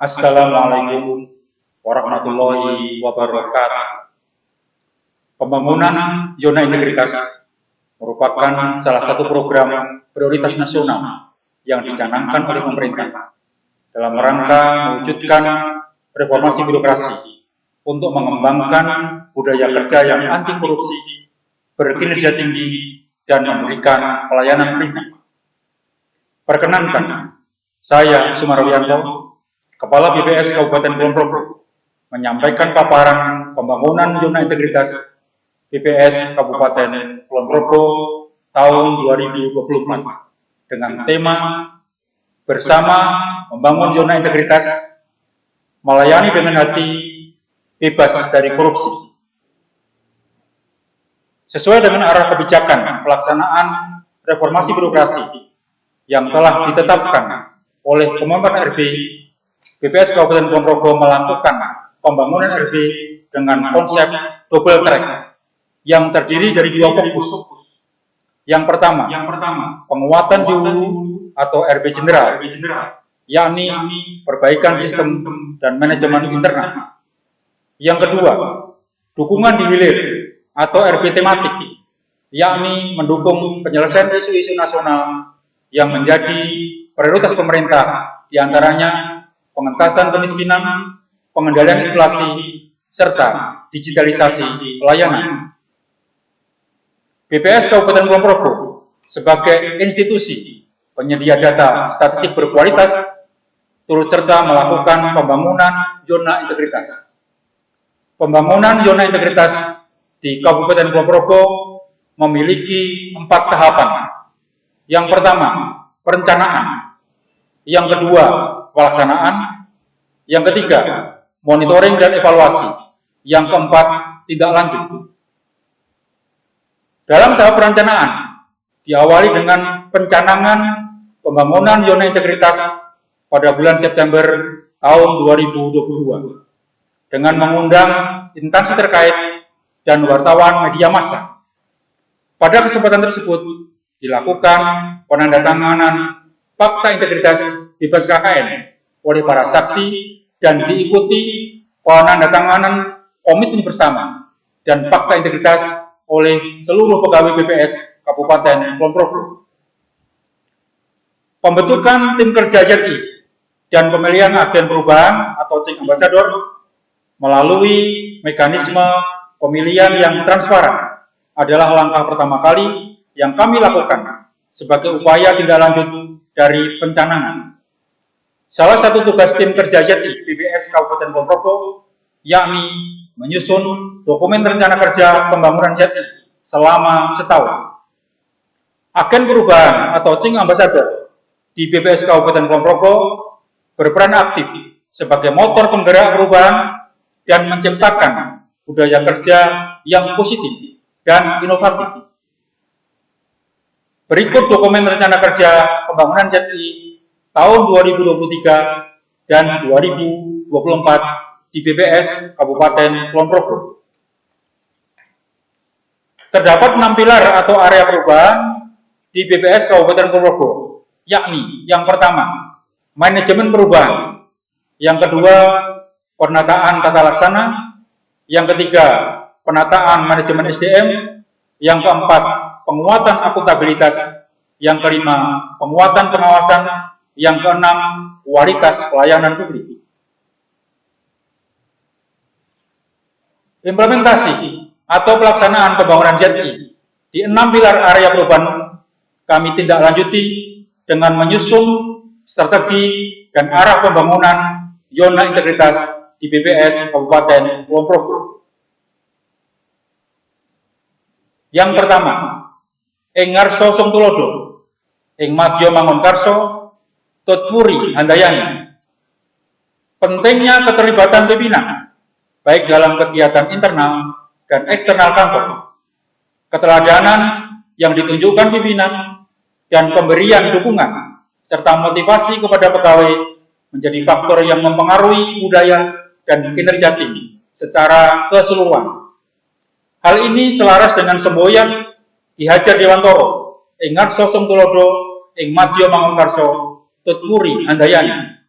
Assalamualaikum warahmatullahi wabarakatuh. Pembangunan zona integritas merupakan salah satu program prioritas nasional yang dicanangkan oleh pemerintah dalam rangka mewujudkan reformasi birokrasi untuk mengembangkan budaya kerja yang anti korupsi, berkinerja tinggi, dan memberikan pelayanan prima. Perkenankan, saya Sumarwianto, Kepala BPS Kabupaten Kulon Progo, menyampaikan paparan pembangunan zona integritas BPS Kabupaten Kulon Progo tahun 2024 dengan tema bersama membangun zona integritas, melayani dengan hati, bebas dari korupsi. Sesuai dengan arah kebijakan pelaksanaan reformasi birokrasi yang telah ditetapkan oleh Kemenpan RB, BPS Kabupaten Kulon Progo melakukan pembangunan RB dengan konsep double track yang terdiri dari dua fokus. Yang pertama, penguatan di hulu atau RB general, yakni perbaikan sistem dan manajemen internal. Yang kedua, dukungan di hilir atau RB tematik, yakni mendukung penyelesaian isu-isu nasional yang menjadi prioritas pemerintah, diantaranya pengentasan kemiskinan, pengendalian inflasi, serta digitalisasi pelayanan. BPS Kabupaten Kulon Progo sebagai institusi penyedia data statistik berkualitas turut serta melakukan pembangunan zona integritas. Pembangunan zona integritas di Kabupaten Kulon Progo memiliki 4 tahapan. Yang pertama, perencanaan. Yang kedua, pelaksanaan. Yang ketiga, monitoring dan evaluasi. Yang keempat, tindak lanjut. Dalam tahap perencanaan, diawali dengan pencanangan pembangunan zona integritas pada bulan September tahun 2022 dengan mengundang instansi terkait dan wartawan media massa. Pada kesempatan tersebut, dilakukan penandatanganan fakta integritas bebas KKN oleh para saksi dan diikuti penandatanganan komitmen bersama dan fakta integritas oleh seluruh pegawai BPS Kabupaten Kulon Progo. Pembentukan tim kerja ZI dan pemilihan agen perubahan atau Change Ambassador melalui mekanisme pemilihan yang transparan adalah langkah pertama kali yang kami lakukan sebagai upaya tindak lanjut dari pencanangan. Salah satu tugas tim kerja ZI BPS Kabupaten Kulon Progo yakni menyusun dokumen rencana kerja pembangunan ZI selama setahun. Agen perubahan atau Change Ambassador di BPS Kabupaten Kulon Progo berperan aktif sebagai motor penggerak perubahan dan menciptakan budaya kerja yang positif dan inovatif. Berikut dokumen rencana kerja pembangunan ZI tahun 2023 dan 2024 di BPS Kabupaten Kulon Progo. Terdapat 6 pilar atau area perubahan di BPS Kabupaten Kulon Progo, yakni yang pertama, manajemen perubahan, yang kedua, penataan tata laksana, yang ketiga, penataan manajemen SDM, yang keempat, penguatan akuntabilitas, yang kelima, penguatan pengawasan, yang keenam, kualitas pelayanan publik. Implementasi atau pelaksanaan pembangunan ZI di 6 pilar area perubahan kami tindak lanjuti dengan menyusun strategi dan arah pembangunan zona integritas di BPS Kabupaten Kulon Progo. Yang pertama, ing ngarso sung tulodo, ing madya mangun karso, tutpuri handayani. Pentingnya keterlibatan pimpinan, baik dalam kegiatan internal dan eksternal kantor. Keteladanan yang ditunjukkan pimpinan dan pemberian dukungan serta motivasi kepada pegawai menjadi faktor yang mempengaruhi budaya dan kinerja tim secara keseluruhan. Hal ini selaras dengan semboyan Ki Hajar Dewantoro, ing ngarso sung tulodo, ing madya mangun karso, tutpuri handayani.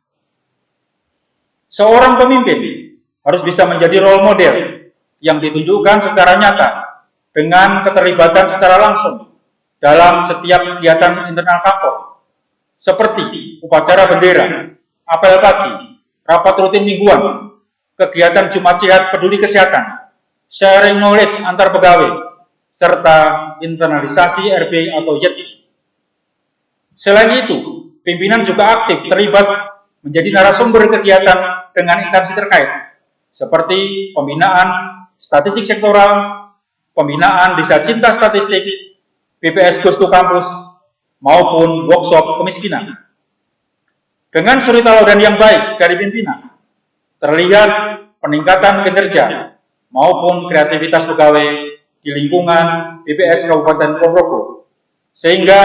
Seorang pemimpin harus bisa menjadi role model yang ditunjukkan secara nyata dengan keterlibatan secara langsung dalam setiap kegiatan internal kantor, seperti upacara bendera, apel pagi, rapat rutin mingguan, kegiatan Jumat Sehat peduli kesehatan, sharing knowledge antar pegawai, serta internalisasi RB atau YETI. Selain itu, pimpinan juga aktif terlibat menjadi narasumber kegiatan dengan instansi terkait, seperti pembinaan statistik sektoral, pembinaan desa cinta statistik, BPS Goes to Campus, maupun workshop kemiskinan. Dengan suri teladan yang baik dari pimpinan, terlihat peningkatan kinerja maupun kreativitas pegawai di lingkungan BPS Kabupaten Ponorogo, sehingga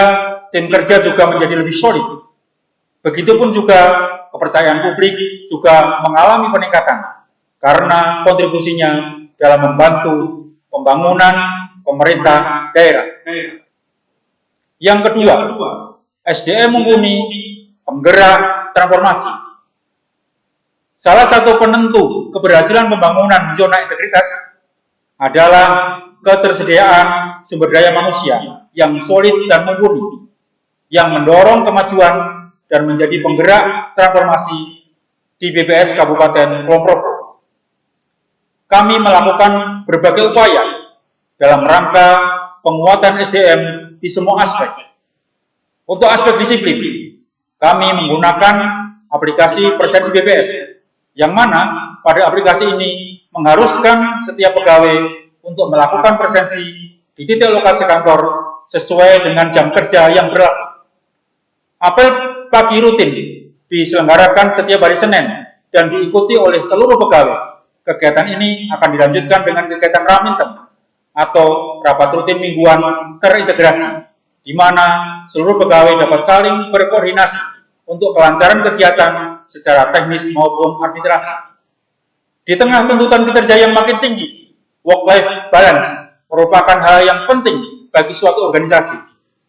tim kerja juga menjadi lebih solid. Begitupun juga kepercayaan publik juga mengalami peningkatan karena kontribusinya dalam membantu pembangunan pemerintah daerah. Yang kedua, SDM mumpuni penggerak transformasi. Salah satu penentu keberhasilan pembangunan zona integritas adalah ketersediaan sumber daya manusia yang solid dan mumpuni, yang mendorong kemajuan dan menjadi penggerak transformasi di BPS Kabupaten Kulon Progo. Kami melakukan berbagai upaya dalam rangka penguatan SDM di semua aspek. Untuk aspek disiplin, kami menggunakan aplikasi Persensi BPS, yang mana pada aplikasi ini mengharuskan setiap pegawai untuk melakukan presensi di titik lokasi kantor sesuai dengan jam kerja yang berlaku. Apel pagi rutin diselenggarakan setiap hari Senin dan diikuti oleh seluruh pegawai. Kegiatan ini akan dilanjutkan dengan kegiatan Raminten atau rapat rutin mingguan terintegrasi, di mana seluruh pegawai dapat saling berkoordinasi untuk kelancaran kegiatan secara teknis maupun administrasi. Di tengah tuntutan kinerja yang makin tinggi, work-life balance merupakan hal yang penting bagi suatu organisasi.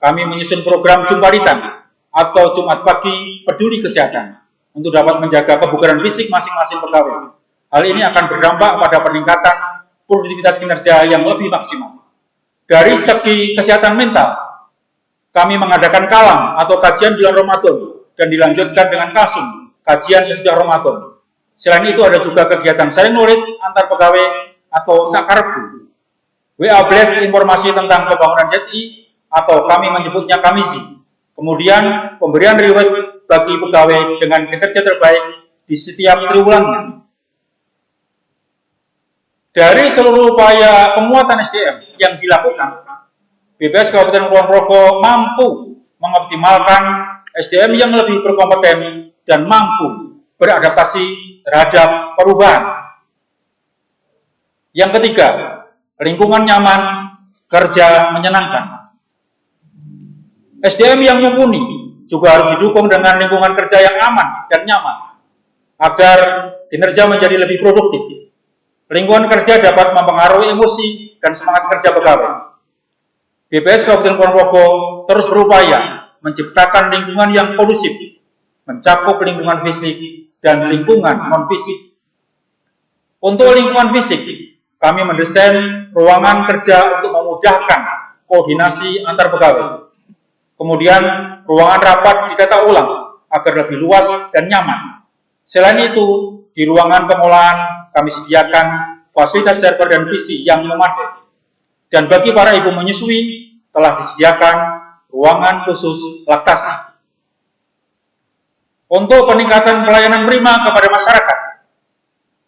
Kami menyusun program Jumparitan atau Jumat Pagi Peduli Kesehatan untuk dapat menjaga kebugaran fisik masing-masing pegawai. Hal ini akan berdampak pada peningkatan produktivitas kinerja yang lebih maksimal. Dari segi kesehatan mental, kami mengadakan kalam atau kajian bulan Ramadan dan dilanjutkan dengan kasum, kajian sesudah Ramadan. Selain itu ada juga kegiatan sharing knowledge antar pegawai atau sakarbu, WA blast informasi tentang pembangunan ZI atau kami menyebutnya kamisi. Kemudian pemberian reward bagi pegawai dengan kinerja terbaik di setiap triwulannya. Dari seluruh upaya penguatan SDM yang dilakukan, BPS Kabupaten Kulon Progo mampu mengoptimalkan SDM yang lebih berkompeten dan mampu beradaptasi terhadap perubahan. Yang ketiga, lingkungan nyaman, kerja menyenangkan. SDM yang mumpuni juga harus didukung dengan lingkungan kerja yang aman dan nyaman, agar kinerja menjadi lebih produktif. Lingkungan kerja dapat mempengaruhi emosi dan semangat kerja pegawai. BPS Kabupaten Kulon Progo terus berupaya menciptakan lingkungan yang kondusif, mencakup lingkungan fisik dan lingkungan non-fisik. Untuk lingkungan fisik, kami mendesain ruangan kerja untuk memudahkan koordinasi antar pegawai. Kemudian, ruangan rapat ditata ulang agar lebih luas dan nyaman. Selain itu, di ruangan pengolahan kami sediakan fasilitas server dan PC yang memadai. Dan bagi para ibu menyusui, telah disediakan ruangan khusus laktasi. Untuk peningkatan pelayanan prima kepada masyarakat,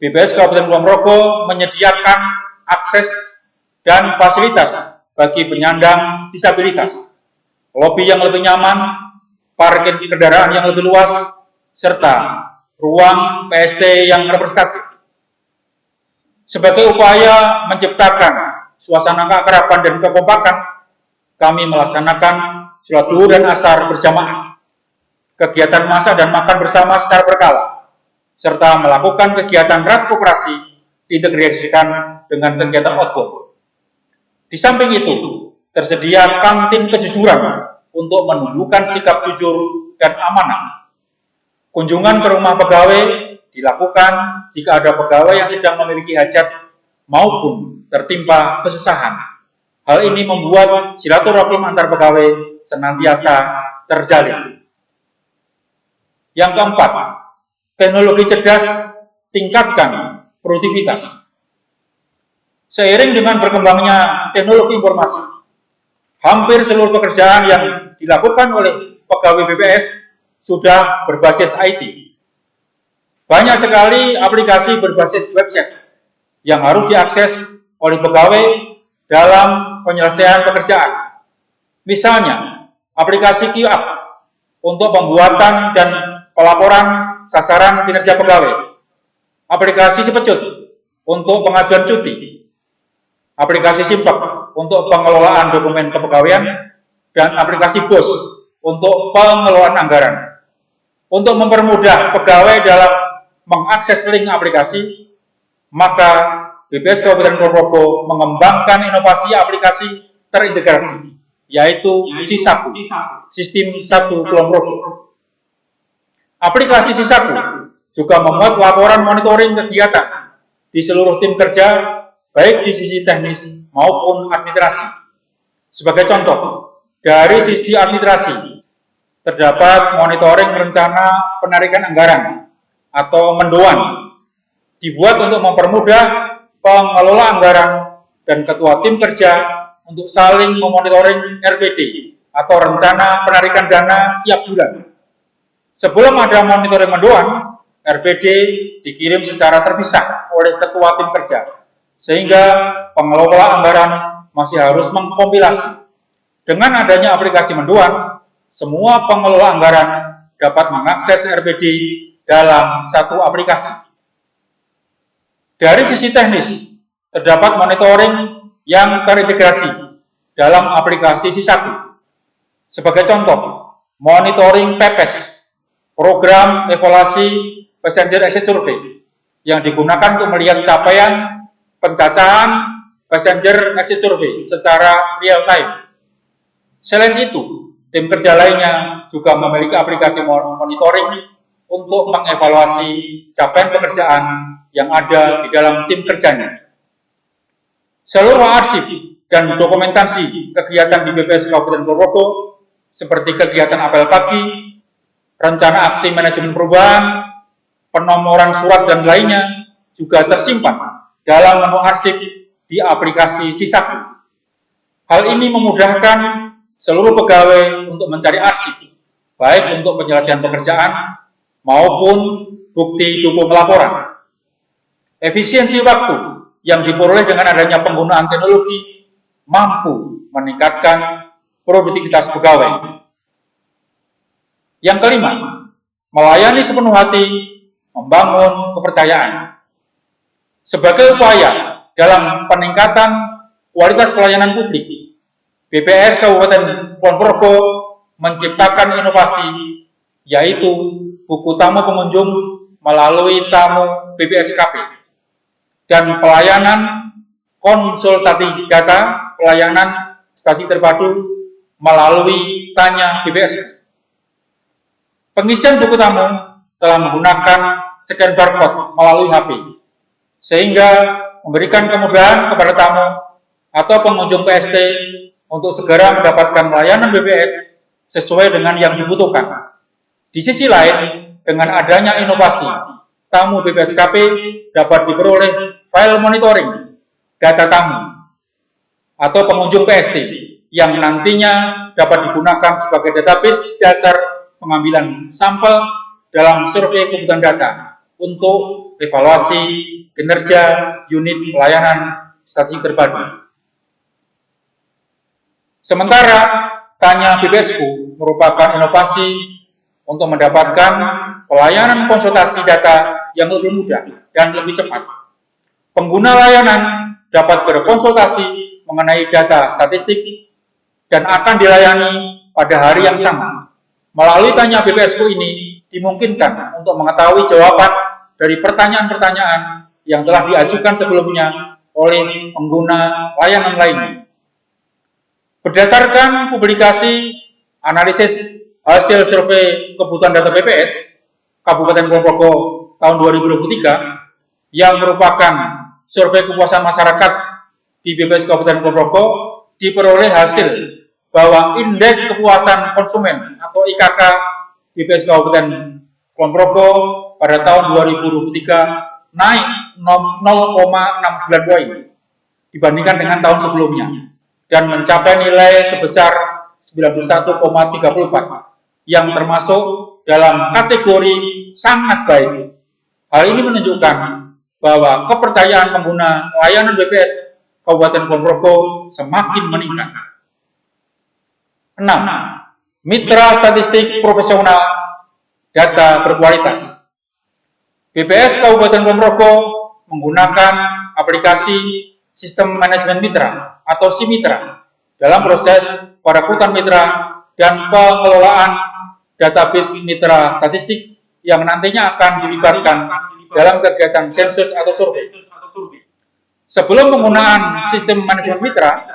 BPS Kabupaten Kulon Progo menyediakan akses dan fasilitas bagi penyandang disabilitas, lobi yang lebih nyaman, parkir kendaraan yang lebih luas, serta ruang PST yang representatif. Sebagai upaya menciptakan suasana keakraban dan kekompakan, kami melaksanakan sholat zuhur dan asar berjamaah, kegiatan masak dan makan bersama secara berkala, serta melakukan kegiatan rat koperasi diintegrasikan dengan kegiatan outbound. Di samping itu, tersedia kantin kejujuran untuk menunjukkan sikap jujur dan amanah. Kunjungan ke rumah pegawai dilakukan jika ada pegawai yang sedang memiliki hajat maupun tertimpa kesusahan. Hal ini membuat silaturahim antar pegawai senantiasa terjalin. Yang keempat, teknologi cerdas tingkatkan produktivitas. Seiring dengan berkembangnya teknologi informasi, hampir seluruh pekerjaan yang dilakukan oleh pegawai BPS sudah berbasis IT. Banyak sekali aplikasi berbasis website yang harus diakses oleh pegawai dalam penyelesaian pekerjaan. Misalnya, aplikasi QA untuk pembuatan dan pelaporan sasaran kinerja pegawai, aplikasi Sipecut untuk pengajuan cuti, aplikasi Simpek untuk pengelolaan dokumen kepegawaian, dan aplikasi BOS untuk pengelolaan anggaran. Untuk mempermudah pegawai dalam mengakses link aplikasi, maka BPS Kabupaten Ponorogo mengembangkan inovasi aplikasi terintegrasi, yaitu Sisaku, Sistem Satu Kulon Progo. Aplikasi Sisaku juga memuat laporan monitoring kegiatan di seluruh tim kerja, baik di sisi teknis maupun administrasi. Sebagai contoh, dari sisi administrasi, terdapat monitoring rencana penarikan anggaran atau mendoan, dibuat untuk mempermudah pengelola anggaran dan ketua tim kerja untuk saling memonitoring RPD atau rencana penarikan dana tiap bulan. Sebelum ada monitoring mendoan, RPD dikirim secara terpisah oleh ketua tim kerja, sehingga pengelola anggaran masih harus mengkompilasi. Dengan adanya aplikasi mendoan, semua pengelola anggaran dapat mengakses RPD dalam satu aplikasi. Dari sisi teknis, terdapat monitoring yang terintegrasi dalam aplikasi Sisaku. Sebagai contoh, monitoring PEPES, program evaluasi passenger exit survey, yang digunakan untuk melihat capaian pencacahan passenger exit survey secara real time. Selain itu, tim kerja lainnya juga memiliki aplikasi monitoring untuk mengevaluasi capaian pekerjaan yang ada di dalam tim kerjanya. Seluruh arsip dan dokumentasi kegiatan di BPS Kabupaten Ponorogo seperti kegiatan apel pagi, rencana aksi manajemen perubahan, penomoran surat dan lainnya juga tersimpan dalam menu arsip di aplikasi Sisaku. Hal ini memudahkan seluruh pegawai untuk mencari arsip, baik untuk penyelesaian pekerjaan maupun bukti dukung laporan. Efisiensi waktu yang diperoleh dengan adanya penggunaan teknologi mampu meningkatkan produktivitas pegawai. Yang kelima, melayani sepenuh hati, membangun kepercayaan. Sebagai upaya dalam peningkatan kualitas pelayanan publik, BPS Kabupaten Ponorogo menciptakan inovasi, yaitu buku tamu pengunjung melalui tamu BPSKP dan pelayanan konsultasi data pelayanan stasi terpadu melalui Tanya BPS. Pengisian buku tamu telah menggunakan scan barcode melalui HP, sehingga memberikan kemudahan kepada tamu atau pengunjung PST untuk segera mendapatkan pelayanan BPS sesuai dengan yang dibutuhkan. Di sisi lain, dengan adanya inovasi, tamu BPSKP dapat diperoleh file monitoring data tamu atau pengunjung PST yang nantinya dapat digunakan sebagai database dasar pengambilan sampel dalam survei kebutuhan data untuk evaluasi kinerja unit pelayanan stasi terpadu. Sementara Tanya BPSku merupakan inovasi untuk mendapatkan pelayanan konsultasi data yang lebih mudah dan lebih cepat. Pengguna layanan dapat berkonsultasi mengenai data statistik dan akan dilayani pada hari yang sama. Melalui Tanya BPSku ini dimungkinkan untuk mengetahui jawaban dari pertanyaan-pertanyaan yang telah diajukan sebelumnya oleh pengguna layanan lainnya. Berdasarkan publikasi analisis hasil survei kebutuhan data BPS Kabupaten Ponorogo tahun 2023 yang merupakan survei kepuasan masyarakat di BPS Kabupaten Ponorogo diperoleh hasil bahwa indeks kepuasan konsumen atau IKK BPS Kabupaten Ponorogo pada tahun 2023 naik 0,69 poin dibandingkan dengan tahun sebelumnya dan mencapai nilai sebesar 91,34 yang termasuk dalam kategori sangat baik. Hal ini menunjukkan bahwa kepercayaan pengguna layanan BPS Kabupaten Ponorogo semakin meningkat. 6. Mitra statistik profesional data berkualitas. BPS Kabupaten Ponorogo menggunakan aplikasi Sistem Manajemen Mitra atau SIMitra dalam proses perekrutan mitra dan pengelolaan database mitra statistik yang nantinya akan dilibatkan dalam kegiatan sensus atau survei. Sebelum penggunaan sistem manajemen mitra,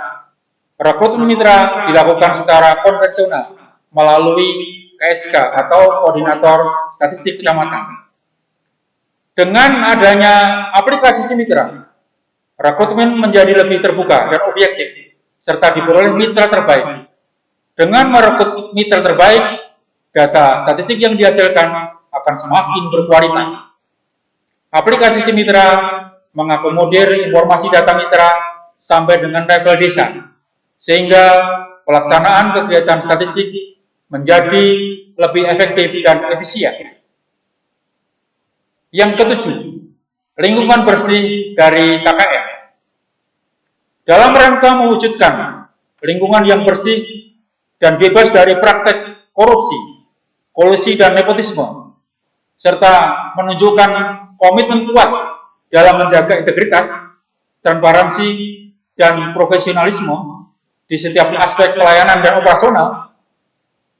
rekrutmen mitra dilakukan secara konvensional melalui KSK atau Koordinator Statistik Kecamatan. Dengan adanya aplikasi SIMitra, rekrutmen menjadi lebih terbuka dan objektif, serta diperoleh mitra terbaik. Dengan merekrut mitra terbaik, data statistik yang dihasilkan akan semakin berkualitas. Aplikasi SIMitra mengakomodir informasi data mitra sampai dengan level desa, sehingga pelaksanaan kegiatan statistik menjadi lebih efektif dan efisien. Yang ketujuh, lingkungan bersih dari KKN. Dalam rangka mewujudkan lingkungan yang bersih dan bebas dari praktek korupsi, kolusi, dan nepotisme, serta menunjukkan komitmen kuat dalam menjaga integritas, transparansi, dan profesionalisme di setiap aspek pelayanan dan operasional,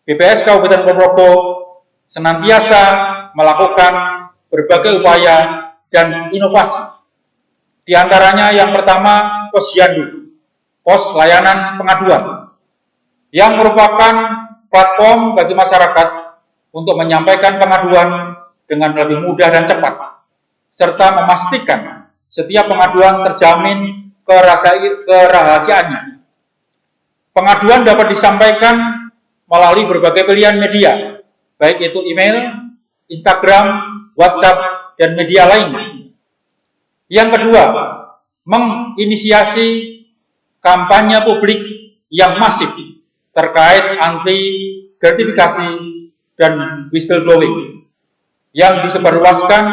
BPS Kabupaten Ponorogo senantiasa melakukan berbagai upaya dan inovasi. Di antaranya yang pertama, Posyandu, Pos Layanan Pengaduan, yang merupakan platform bagi masyarakat untuk menyampaikan pengaduan dengan lebih mudah dan cepat, serta memastikan setiap pengaduan terjamin kerahasiaannya. Pengaduan dapat disampaikan melalui berbagai pilihan media, baik itu email, Instagram, WhatsApp, dan media lainnya. Yang kedua, menginisiasi kampanye publik yang masif terkait anti gratifikasi dan whistleblowing yang disebarluaskan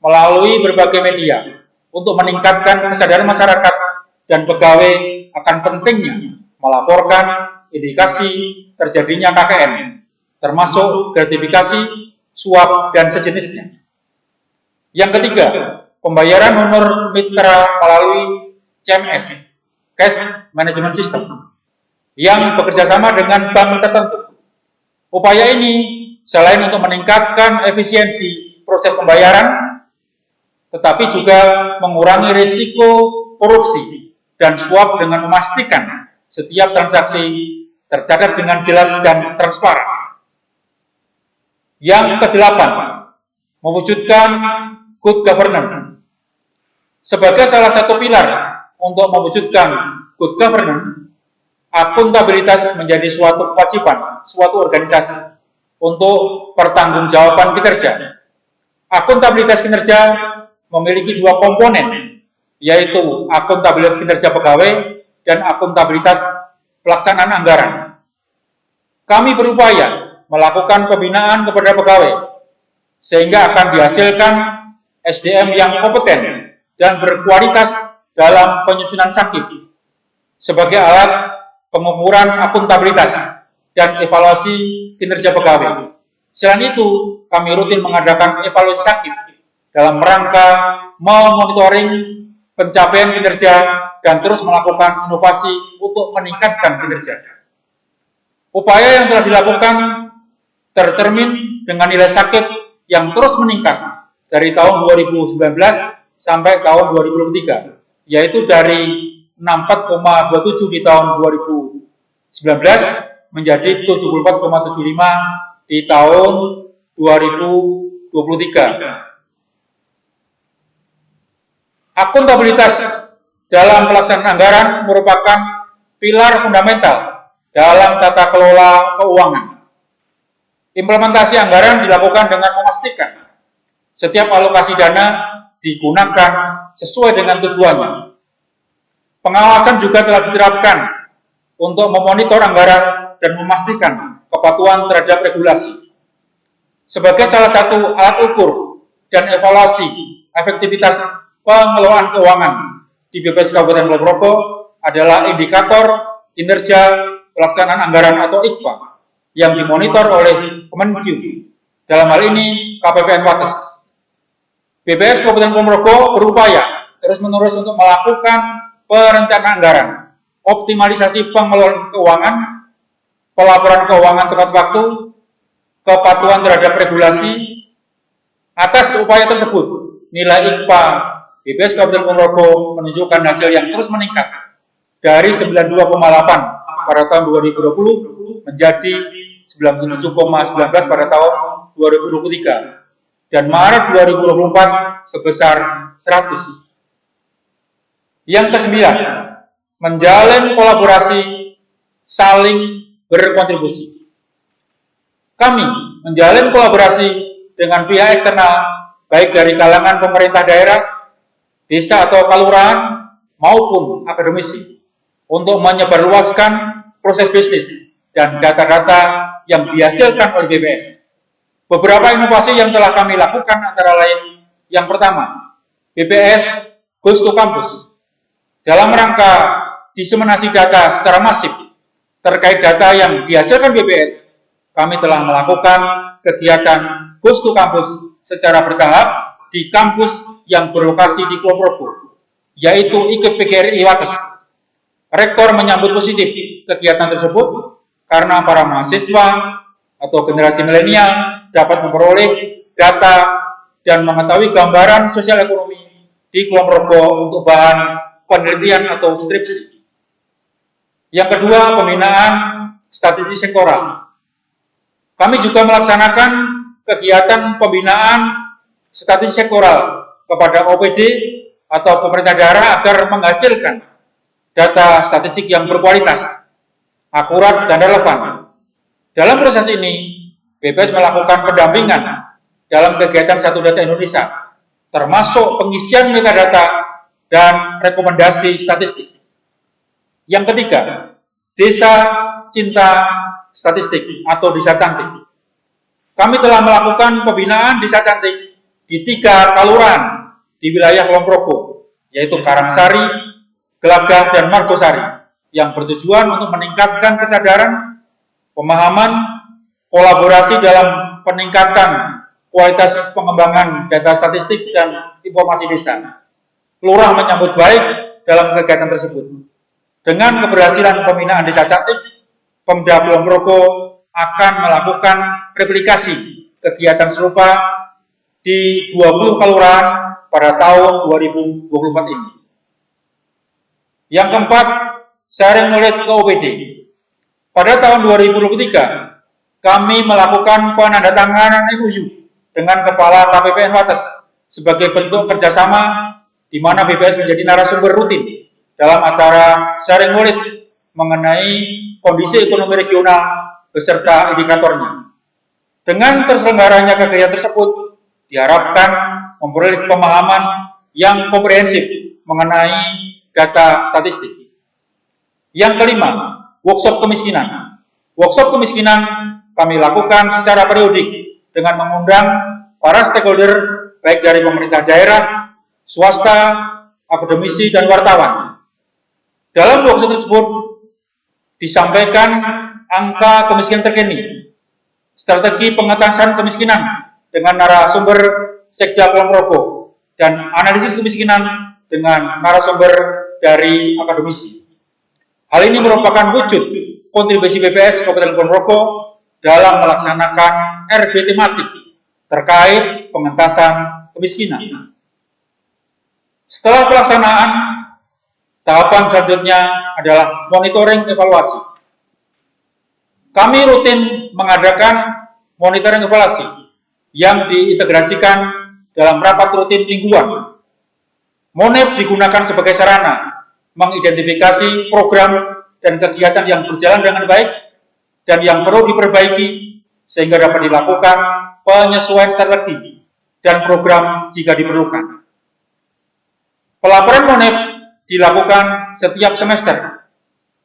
melalui berbagai media untuk meningkatkan kesadaran masyarakat dan pegawai akan pentingnya melaporkan indikasi terjadinya KKN, termasuk gratifikasi, suap, dan sejenisnya. Yang ketiga, pembayaran honor mitra melalui CMS, Cash Management System, yang bekerjasama dengan bank tertentu. Upaya ini selain untuk meningkatkan efisiensi proses pembayaran, tetapi juga mengurangi risiko korupsi dan suap dengan memastikan setiap transaksi tercatat dengan jelas dan transparan. Yang kedelapan, mewujudkan good governance. Sebagai salah satu pilar untuk mewujudkan good governance, akuntabilitas menjadi suatu kewajiban suatu organisasi untuk pertanggungjawaban kinerja. Akuntabilitas kinerja memiliki dua komponen, yaitu akuntabilitas kinerja pegawai dan akuntabilitas pelaksanaan anggaran. Kami berupaya melakukan pembinaan kepada pegawai, sehingga akan dihasilkan SDM yang kompeten dan berkualitas dalam penyusunan sakit sebagai alat pengukuran akuntabilitas dan evaluasi kinerja pegawai. Selain itu, kami rutin mengadakan evaluasi sakit dalam rangka memonitoring pencapaian kinerja dan terus melakukan inovasi untuk meningkatkan kinerja. Upaya yang telah dilakukan tercermin dengan nilai sakit yang terus meningkat dari tahun 2019 sampai tahun 2023, yaitu dari 64,27 di tahun 2019 menjadi 74,75 di tahun 2023. Akuntabilitas dalam pelaksanaan anggaran merupakan pilar fundamental dalam tata kelola keuangan. Implementasi anggaran dilakukan dengan memastikan setiap alokasi dana digunakan sesuai dengan tujuannya. Pengawasan juga telah diterapkan untuk memonitor anggaran dan memastikan kepatuhan terhadap regulasi. Sebagai salah satu alat ukur dan evaluasi efektivitas pengelolaan keuangan di BPS Kabupaten Kulon Progo adalah indikator kinerja pelaksanaan anggaran atau IKPA yang dimonitor oleh Kemenq, dalam hal ini KPPN Wates. BPS Kabupaten Kulon Progo berupaya terus-menerus untuk melakukan perencanaan anggaran, optimalisasi pengelolaan keuangan, pelaporan keuangan tepat waktu, kepatuhan terhadap regulasi. Atas upaya tersebut, nilai IKPA BPS Kabupaten Kulon Progo menunjukkan hasil yang terus meningkat dari 92,8 pada tahun 2020 menjadi 97,19 pada tahun 2023 dan Maret 2024 sebesar 100. Yang kesembilan, menjalin kolaborasi saling berkontribusi. Kami menjalin kolaborasi dengan pihak eksternal baik dari kalangan pemerintah daerah, desa atau kelurahan maupun akademisi untuk menyebarluaskan proses bisnis dan data-data yang dihasilkan oleh BPS. Beberapa inovasi yang telah kami lakukan antara lain, yang pertama, BPS Goes to Campus. Dalam rangka diseminasi data secara masif terkait data yang dihasilkan BPS, kami telah melakukan kegiatan Goes to Campus secara bertahap di kampus yang berlokasi di Kulon Progo, yaitu IKIP PGRI Wates. Rektor menyambut positif kegiatan tersebut karena para mahasiswa atau generasi milenial dapat memperoleh data dan mengetahui gambaran sosial ekonomi di Kulon Progo untuk bahan penelitian atau skripsi. Yang kedua, pembinaan statistik sektoral. Kami juga melaksanakan kegiatan pembinaan statistik sektoral kepada OPD atau pemerintah daerah agar menghasilkan data statistik yang berkualitas, akurat, dan relevan. Dalam proses ini, BPS melakukan pendampingan dalam kegiatan Satu Data Indonesia, termasuk pengisian metadata dan rekomendasi statistik. Yang ketiga, Desa Cinta Statistik atau Desa Cantik. Kami telah melakukan pembinaan Desa Cantik di 3 kelurahan di wilayah Kulon Progo, yaitu Karangsari, Gelagah, dan Margosari, yang bertujuan untuk meningkatkan kesadaran, pemahaman, kolaborasi dalam peningkatan kualitas pengembangan data statistik dan informasi desa. Lurah menyambut baik dalam kegiatan tersebut. Dengan keberhasilan pembinaan Desa Cantik, Pemda Kulon Progo akan melakukan replikasi kegiatan serupa di 20 kelurahan pada tahun 2024 ini. Yang keempat, sharing knowledge ke OPD. Pada tahun 2023, kami melakukan penandatanganan MOU dengan Kepala KPPN Wates sebagai bentuk kerjasama di mana BPS menjadi narasumber rutin dalam acara sharing knowledge mengenai kondisi ekonomi regional beserta indikatornya. Dengan terselenggaranya kegiatan tersebut, diharapkan memperoleh pemahaman yang komprehensif mengenai data statistik. Yang kelima, workshop kemiskinan. Workshop kemiskinan kami lakukan secara periodik dengan mengundang para stakeholder baik dari pemerintah daerah, swasta, akademisi, dan wartawan. Dalam workshop tersebut disampaikan angka kemiskinan terkini, strategi pengentasan kemiskinan dengan narasumber Sekda Kulon Progo, dan analisis kemiskinan dengan narasumber dari akademisi. Hal ini merupakan wujud kontribusi BPS Kabupaten Kulon Progo dalam melaksanakan RB tematik terkait pengentasan kemiskinan. Setelah pelaksanaan, tahapan selanjutnya adalah monitoring evaluasi. Kami rutin mengadakan monitoring evaluasi yang diintegrasikan dalam rapat rutin mingguan. Monep digunakan sebagai sarana mengidentifikasi program dan kegiatan yang berjalan dengan baik dan yang perlu diperbaiki sehingga dapat dilakukan penyesuaian strategi dan program jika diperlukan. Pelaporan Monep dilakukan setiap semester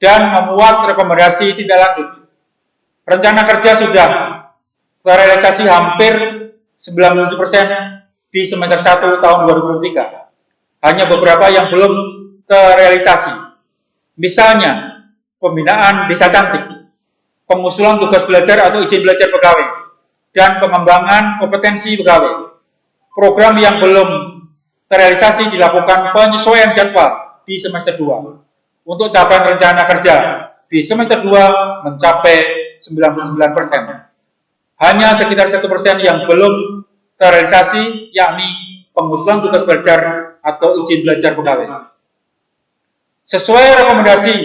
dan memuat rekomendasi tindak lanjut. Rencana kerja sudah terrealisasi hampir 97% di semester 1 tahun 2023. Hanya beberapa yang belum terrealisasi. Misalnya, pembinaan desa cantik, pengusulan tugas belajar atau izin belajar pegawai, dan pengembangan kompetensi pegawai. Program yang belum terrealisasi dilakukan penyesuaian jadwal di semester 2. Untuk capaian rencana kerja di semester 2 mencapai 99%. Hanya sekitar 1% yang belum terrealisasi, yakni pengusulan tugas belajar atau izin belajar pegawai. Sesuai rekomendasi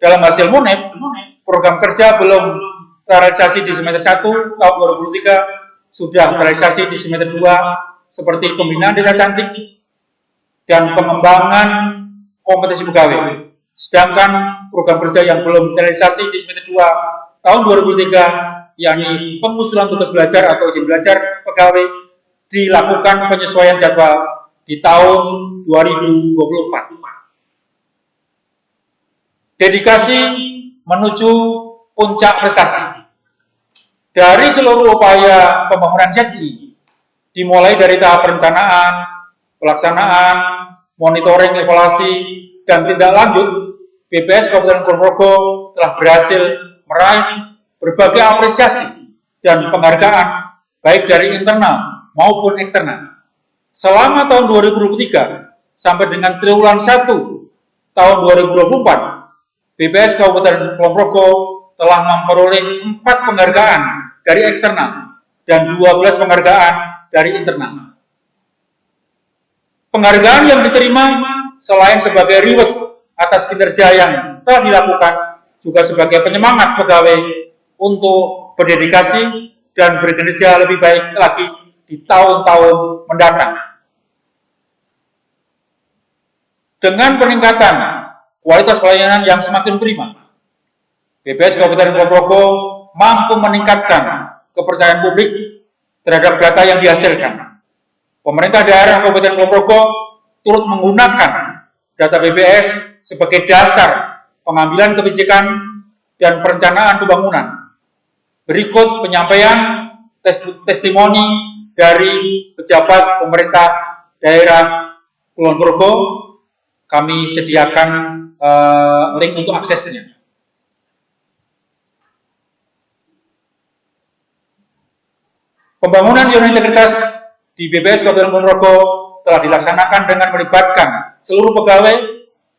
dalam hasil Monep, program kerja belum terrealisasi di semester 1 tahun 2023 sudah terrealisasi di semester 2 seperti pembinaan desa cantik dan pengembangan kompetensi pegawai. Sedangkan program kerja yang belum terrealisasi di semester 2 tahun 2003 yakni pengusulan tugas belajar atau izin belajar pegawai dilakukan penyesuaian jadwal di tahun 2024. Dedikasi menuju puncak prestasi. Dari seluruh upaya pembangunan ZI, dimulai dari tahap perencanaan, pelaksanaan, monitoring, evaluasi, dan tindak lanjut, BPS Kabupaten Kulonprogo telah berhasil meraih berbagai apresiasi dan penghargaan baik dari internal maupun eksternal. Selama tahun 2023 sampai dengan triwulan 1 tahun 2024, BPS Kabupaten Kulonprogo telah memperoleh 4 penghargaan dari eksternal dan 12 penghargaan dari internal. Penghargaan yang diterima selain sebagai reward atas kinerja yang telah dilakukan, juga sebagai penyemangat pegawai untuk berdedikasi dan bekerja lebih baik lagi di tahun-tahun mendatang. Dengan peningkatan kualitas pelayanan yang semakin prima, BPS Kabupaten Kulonprogo mampu meningkatkan kepercayaan publik terhadap data yang dihasilkan. Pemerintah daerah Kabupaten Kulonprogo turut menggunakan data BPS sebagai dasar pengambilan kebijakan dan perencanaan pembangunan. Berikut penyampaian testimoni dari pejabat pemerintah daerah Kulonprogo. Kami sediakan link untuk aksesnya. Pembangunan zona integritas di BPS Kabupaten Kulonprogo telah dilaksanakan dengan melibatkan seluruh pegawai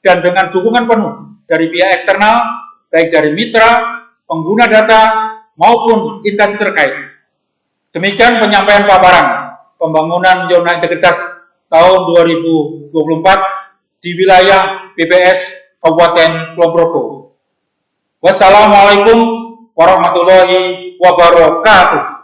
dan dengan dukungan penuh dari pihak eksternal, baik dari mitra, pengguna data, maupun instansi terkait. Demikian penyampaian paparan pembangunan zona integritas tahun 2024 di wilayah BPS Kabupaten Kulonprogo. Wassalamualaikum warahmatullahi wabarakatuh.